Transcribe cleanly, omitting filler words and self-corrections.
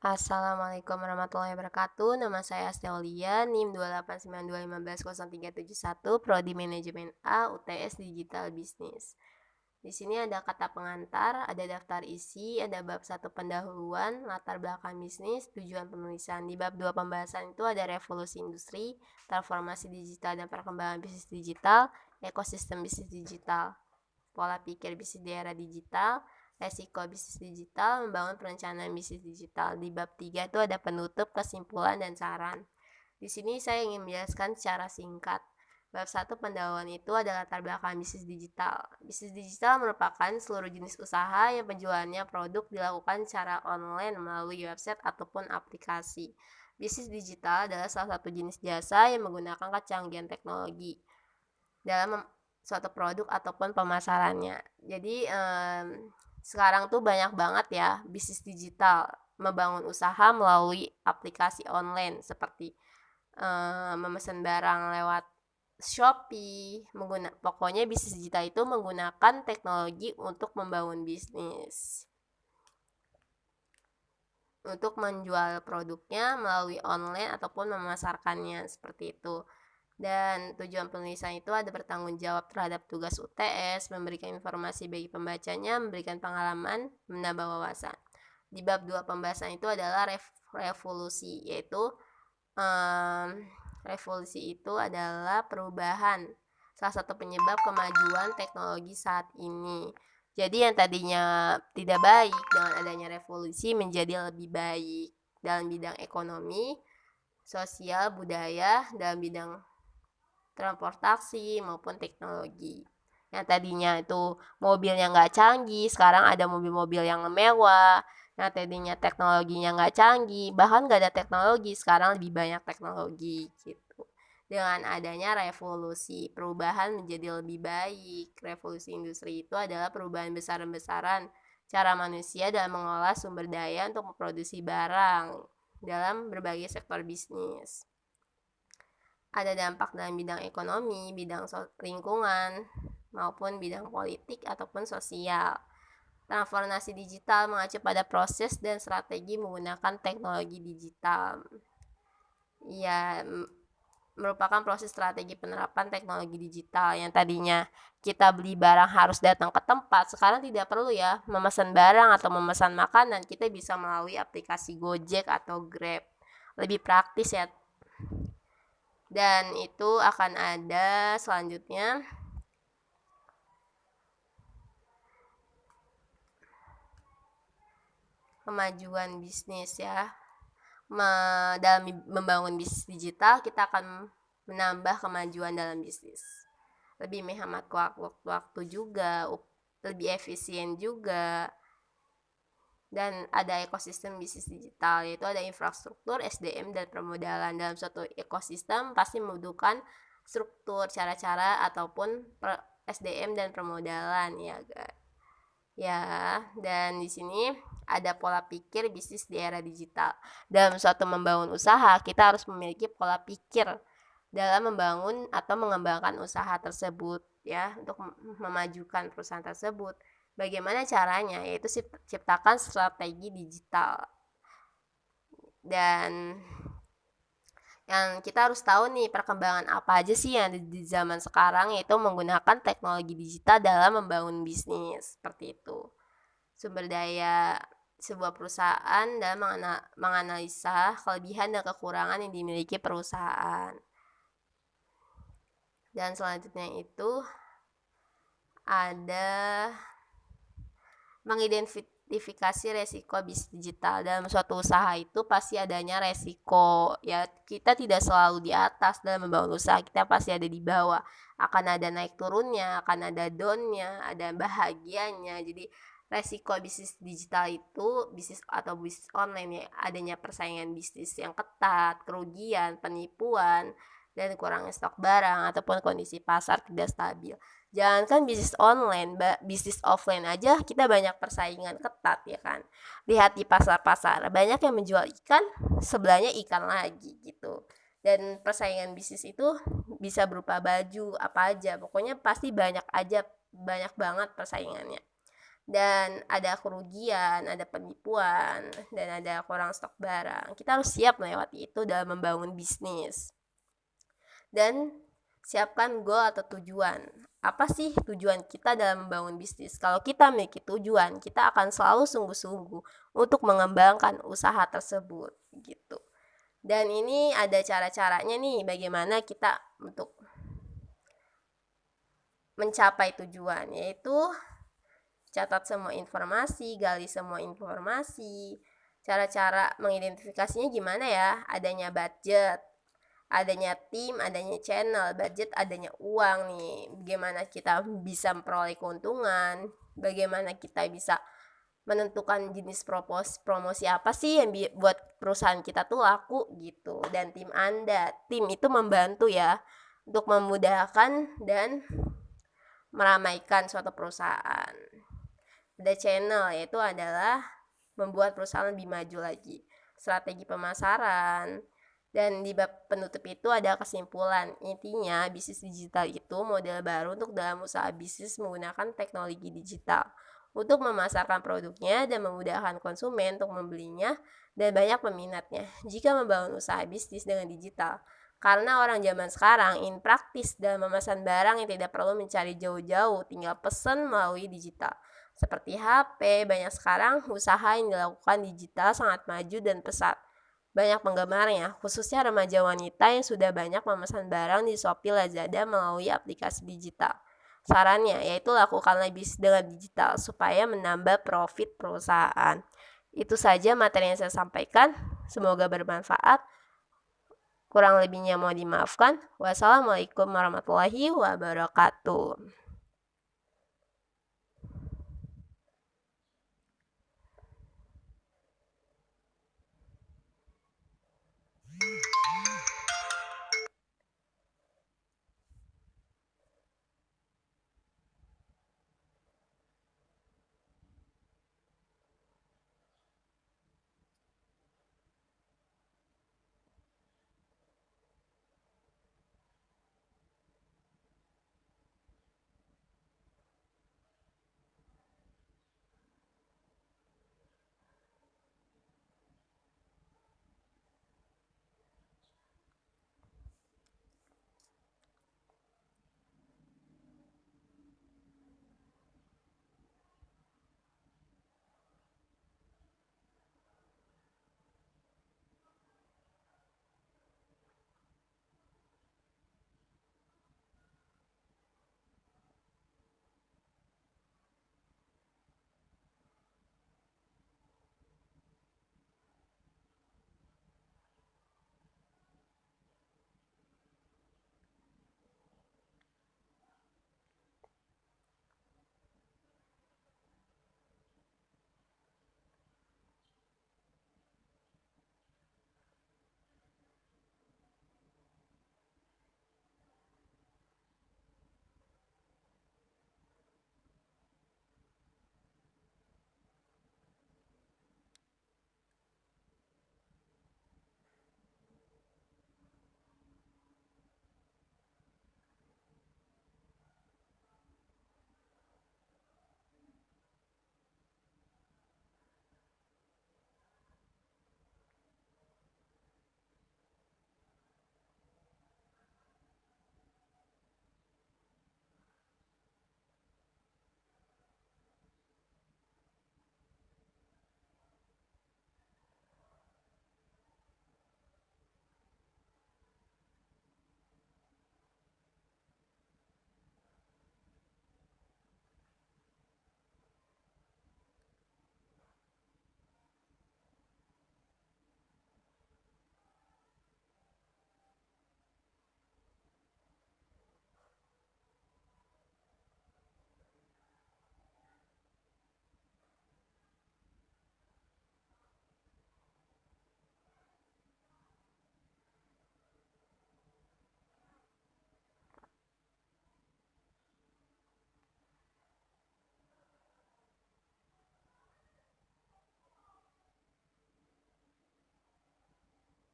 Assalamualaikum warahmatullahi wabarakatuh. Nama saya Asteolia, NIM 289210371, Prodi Manajemen A, UTS Digital Business. Di sini ada kata pengantar, ada daftar isi, ada bab 1 pendahuluan, latar belakang bisnis, tujuan penulisan. Di bab 2 pembahasan itu ada revolusi industri, transformasi digital dan perkembangan bisnis digital, ekosistem bisnis digital, pola pikir bisnis di era digital, resiko bisnis digital, membangun perencanaan bisnis digital. Di bab 3 itu ada penutup, kesimpulan, dan saran. Di sini saya ingin menjelaskan secara singkat. Bab 1 pendahuluan itu adalah latar belakang bisnis digital. Bisnis digital merupakan seluruh jenis usaha yang penjualannya produk dilakukan secara online melalui website ataupun aplikasi. Bisnis digital adalah salah satu jenis jasa yang menggunakan kecanggihan teknologi dalam suatu produk ataupun pemasarannya. Jadi sekarang tuh banyak banget ya bisnis digital, membangun usaha melalui aplikasi online seperti memesan barang lewat Shopee, pokoknya bisnis digital itu menggunakan teknologi untuk membangun bisnis, untuk menjual produknya melalui online ataupun memasarkannya seperti itu. Dan tujuan penulisan itu ada bertanggung jawab terhadap tugas UTS, memberikan informasi bagi pembacanya, memberikan pengalaman, menambah wawasan. Di bab 2 pembahasan itu adalah revolusi, yaitu revolusi itu adalah perubahan, salah satu penyebab kemajuan teknologi saat ini. Jadi yang tadinya tidak baik dengan adanya revolusi menjadi lebih baik dalam bidang ekonomi, sosial, budaya, dalam bidang transportasi maupun teknologi. Yang tadinya itu mobilnya nggak canggih, sekarang ada mobil-mobil yang mewah. Yang tadinya teknologinya nggak canggih, bahkan nggak ada teknologi, sekarang lebih banyak teknologi gitu. Dengan adanya revolusi, perubahan menjadi lebih baik. Revolusi industri itu adalah perubahan besar-besaran cara manusia dalam mengolah sumber daya untuk memproduksi barang dalam berbagai sektor bisnis. Ada dampak dalam bidang ekonomi, bidang lingkungan, maupun bidang politik ataupun sosial. Transformasi digital mengacu pada proses dan strategi menggunakan teknologi digital. Ya, merupakan proses strategi penerapan teknologi digital yang tadinya kita beli barang harus datang ke tempat, sekarang tidak perlu ya memesan barang atau memesan makanan, kita bisa melalui aplikasi Gojek atau Grab. Lebih praktis ya. Dan itu akan ada selanjutnya kemajuan bisnis ya. Dalam membangun bisnis digital kita akan menambah kemajuan dalam bisnis, lebih menghemat waktu juga, lebih efisien juga. Dan ada ekosistem bisnis digital, yaitu ada infrastruktur, SDM, dan permodalan. Dalam suatu ekosistem pasti membutuhkan struktur, cara-cara, ataupun SDM dan permodalan ya guys. Ya, dan di sini ada pola pikir bisnis di era digital. Dalam suatu membangun usaha, kita harus memiliki pola pikir dalam membangun atau mengembangkan usaha tersebut ya, untuk memajukan perusahaan tersebut. Bagaimana caranya? Yaitu ciptakan strategi digital. Dan yang kita harus tahu nih perkembangan apa aja sih yang di zaman sekarang, yaitu menggunakan teknologi digital dalam membangun bisnis seperti itu. Sumber daya sebuah perusahaan dan menganalisa kelebihan dan kekurangan yang dimiliki perusahaan. Dan selanjutnya itu ada mengidentifikasi resiko bisnis digital. Dalam suatu usaha itu pasti adanya resiko ya, kita tidak selalu di atas dalam membangun usaha, kita pasti ada di bawah, akan ada naik turunnya, akan ada downnya, ada bahagianya. Jadi resiko bisnis digital itu, bisnis atau bisnis online ya, adanya persaingan bisnis yang ketat, kerugian, penipuan, dan kurangnya stok barang ataupun kondisi pasar tidak stabil. Jangankan bisnis online, bisnis offline aja kita banyak persaingan ketat ya kan. Lihat di pasar-pasar, banyak yang menjual ikan, sebelahnya ikan lagi gitu. Dan persaingan bisnis itu bisa berupa baju, apa aja. Pokoknya pasti banyak banget persaingannya. dan ada kerugian, ada penipuan, dan ada kurang stok barang. Kita harus siap melewati itu dalam membangun bisnis. Dan siapkan goal atau tujuan. Apa sih tujuan kita dalam membangun bisnis? Kalau kita memiliki tujuan, kita akan selalu sungguh-sungguh untuk mengembangkan usaha tersebut gitu. Dan ini ada cara-caranya nih bagaimana kita untuk mencapai tujuan, yaitu catat semua informasi, gali semua informasi. Cara-cara mengidentifikasinya gimana ya? Adanya budget, adanya tim, adanya channel, budget, adanya uang nih. Bagaimana kita bisa memperoleh keuntungan, bagaimana kita bisa menentukan jenis promosi apa sih yang buat perusahaan kita tuh laku gitu. Dan tim Anda, tim itu membantu ya untuk memudahkan dan meramaikan suatu perusahaan. Ada channel, yaitu adalah membuat perusahaan lebih maju lagi. Strategi pemasaran. Dan di bab penutup itu ada kesimpulan. Intinya, bisnis digital itu model baru untuk dalam usaha bisnis menggunakan teknologi digital untuk memasarkan produknya dan memudahkan konsumen untuk membelinya dan banyak peminatnya jika membangun usaha bisnis dengan digital. Karena orang zaman sekarang ingin praktis dalam memesan barang yang tidak perlu mencari jauh-jauh, tinggal pesan melalui digital. Seperti HP, banyak sekarang usaha yang dilakukan digital sangat maju dan pesat. Banyak penggemarnya, khususnya remaja wanita yang sudah banyak memesan barang di Shopee Lazada melalui aplikasi digital. Sarannya yaitu lakukanlah bisnis dengan digital supaya menambah profit perusahaan. Itu saja materi yang saya sampaikan. Semoga bermanfaat. Kurang lebihnya mohon dimaafkan. Wassalamualaikum warahmatullahi wabarakatuh.